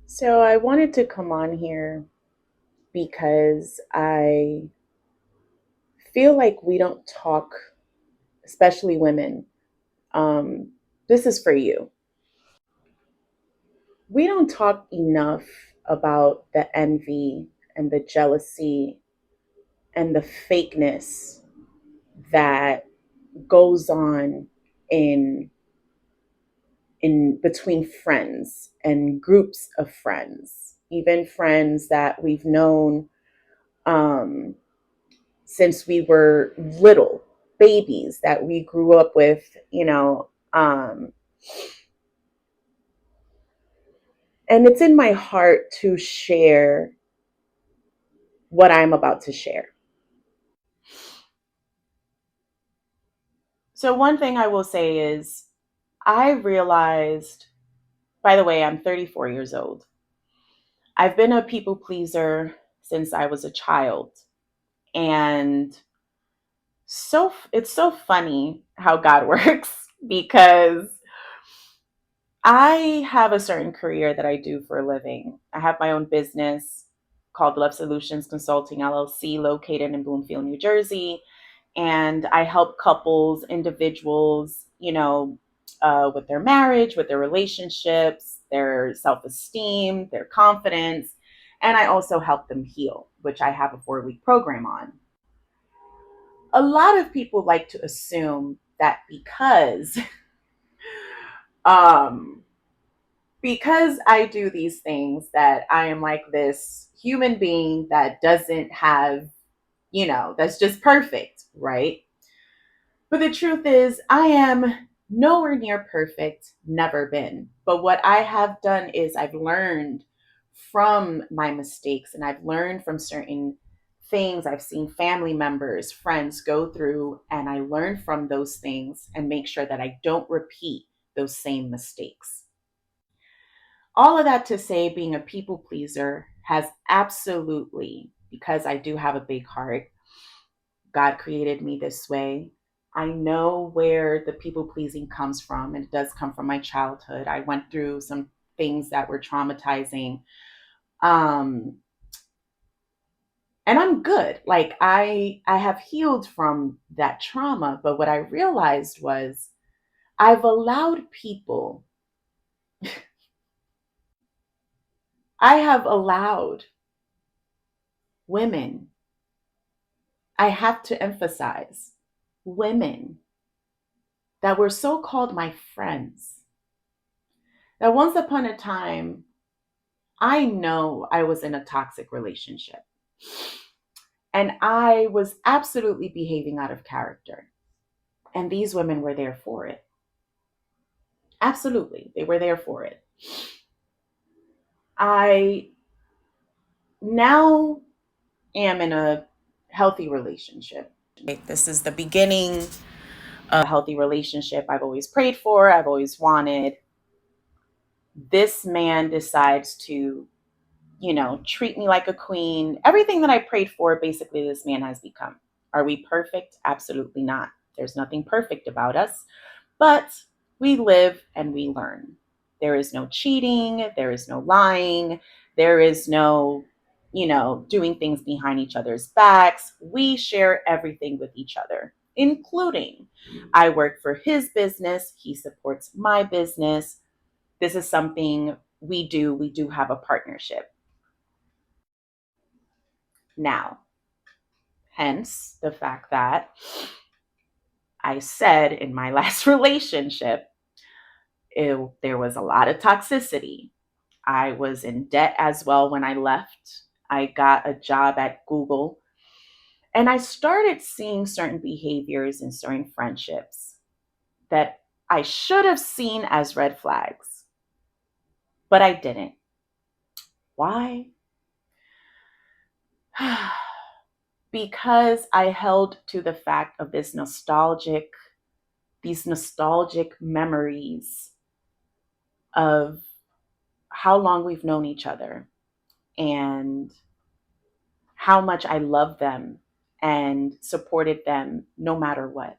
So I wanted to come on here because I feel like we don't talk, especially women. Um, this is for you. We don't talk enough about the envy and the jealousy and the fakeness that goes on in in between friends and groups of friends, even friends that we've known um, since we were little babies that we grew up with, and it's in my heart to share what I'm about to share. So, one thing I will say is, I realized, by the way, I'm 34 years old. I've been a people pleaser since I was a child. And it's so funny how God works because I have a certain career that I do for a living. I have my own business called Love Solutions Consulting LLC, located in Bloomfield, New Jersey. And I help couples, individuals, with their marriage, with their relationships, their self esteem, their confidence. And I also help them heal, which I have a 4-week program on. A lot of people like to assume that um, because I do these things, that I am like this human being that doesn't have, that's just perfect, right? But the truth is, I am nowhere near perfect, never been. But what I have done is I've learned from my mistakes, and I've learned from certain things I've seen family members, friends go through, and I learn from those things and make sure that I don't repeat those same mistakes. All of that to say, being a people pleaser has absolutely, because I do have a big heart, God created me this way. I know where the people pleasing comes from, and it does come from my childhood. I went through some things that were traumatizing. Um, and I'm good. Like I have healed from that trauma, but what I realized was I've allowed people, I have allowed women, I have to emphasize women that were so called my friends. That once upon a time, I know I was in a toxic relationship and I was absolutely behaving out of character. And these women were there for it. Absolutely. They were there for it. I now am in a healthy relationship. This is the beginning of a healthy relationship I've always prayed for, I've always wanted. This man decides to, treat me like a queen. Everything that I prayed for, basically, this man has become. Are we perfect? Absolutely not. There's nothing perfect about us, but we live and we learn. There is no cheating, there is no lying, there is no, doing things behind each other's backs. We share everything with each other, including I work for his business, he supports my business. This is something we do. We do have a partnership. Now, hence the fact that I said in my last relationship, there was a lot of toxicity. I was in debt as well when I left. I got a job at Google, and I started seeing certain behaviors and certain friendships that I should have seen as red flags, but I didn't. Why? Because I held to the fact of these nostalgic memories of how long we've known each other and how much I loved them and supported them no matter what.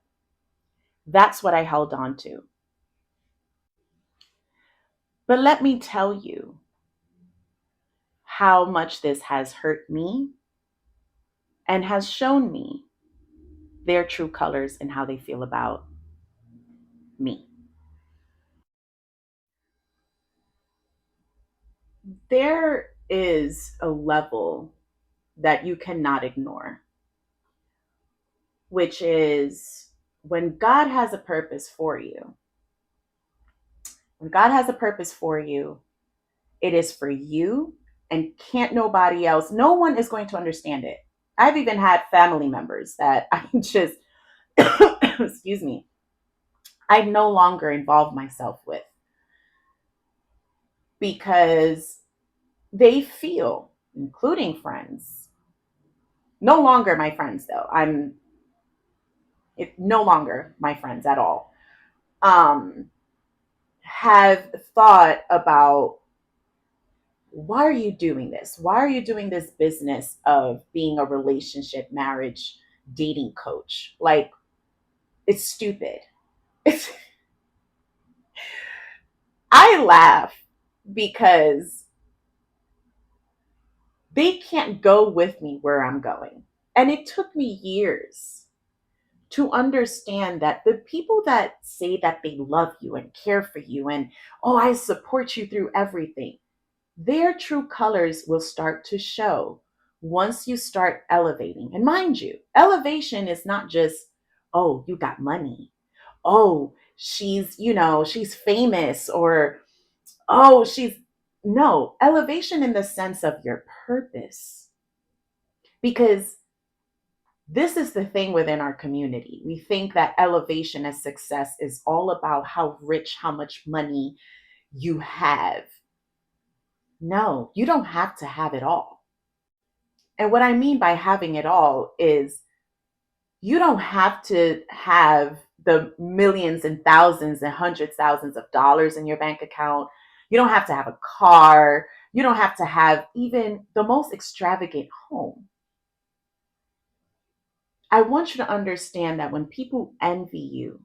That's what I held on to. But let me tell you, how much this has hurt me and has shown me their true colors and how they feel about me. There is a level that you cannot ignore, which is when God has a purpose for you. When God has a purpose for you, it is for you and can't nobody else. No one is going to understand it. I've even had family members that I just, excuse me, I no longer involve myself with because they feel, including friends, no longer my friends though. No longer my friends at all. Um, have thought about, why are you doing this? Why are you doing this business of being a relationship, marriage, dating coach? Like, it's stupid. It's, I laugh because they can't go with me where I'm going. And it took me years to understand that the people that say that they love you and care for you and, oh, I support you through everything, their true colors will start to show once you start elevating. And mind you, elevation is not just, oh, you got money. Oh, she's famous, or, oh, no, elevation in the sense of your purpose. Because this is the thing within our community. We think that elevation and success is all about how rich, how much money you have. No, you don't have to have it all. And what I mean by having it all is you don't have to have the millions and thousands and hundreds thousands of dollars in your bank account. You don't have to have a car. You don't have to have even the most extravagant home. I want you to understand that when people envy you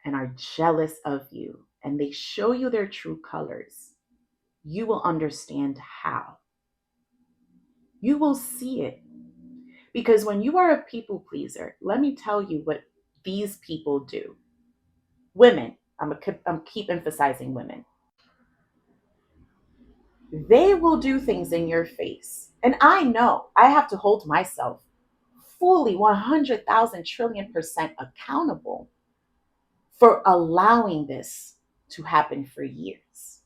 and are jealous of you and they show you their true colors, you will understand how. You will see it. Because when you are a people pleaser, let me tell you what these people do. Women, I'm keep emphasizing women. They will do things in your face. And I know I have to hold myself fully 100,000 trillion% accountable for allowing this to happen for years.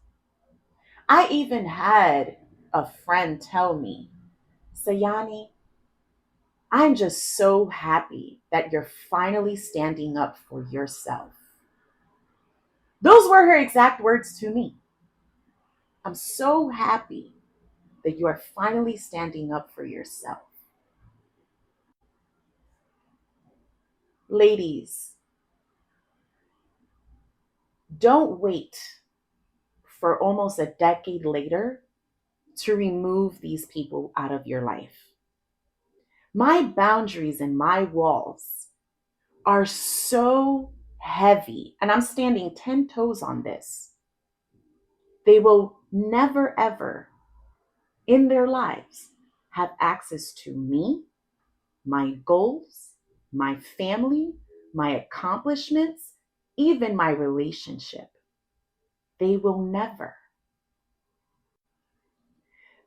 I even had a friend tell me, Sayani, I'm just so happy that you're finally standing up for yourself. Those were her exact words to me. I'm so happy that you are finally standing up for yourself. Ladies, don't wait for almost a decade later to remove these people out of your life. My boundaries and my walls are so heavy, and I'm standing 10 toes on this. They will never, ever in their lives have access to me, my goals, my family, my accomplishments, even my relationship. They will never.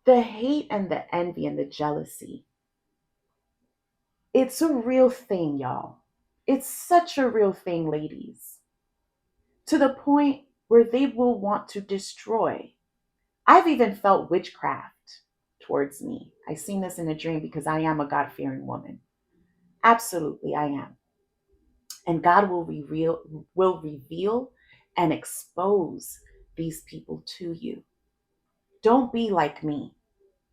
The hate and the envy and the jealousy, it's a real thing, y'all. It's such a real thing, ladies, to the point where they will want to destroy. I've even felt witchcraft towards me. I seen this in a dream because I am a God fearing woman. Absolutely, I am. And God will reveal and expose these people to you. Don't be like me.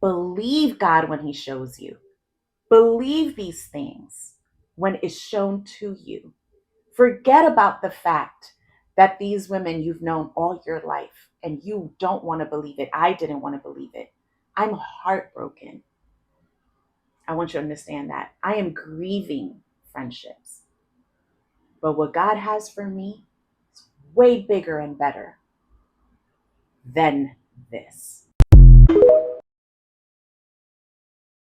Believe God when He shows you. Believe these things when it's shown to you. Forget about the fact that these women you've known all your life and you don't want to believe it. I didn't want to believe it. I'm heartbroken. I want you to understand that. I am grieving friendships. But what God has for me is way bigger and better than this.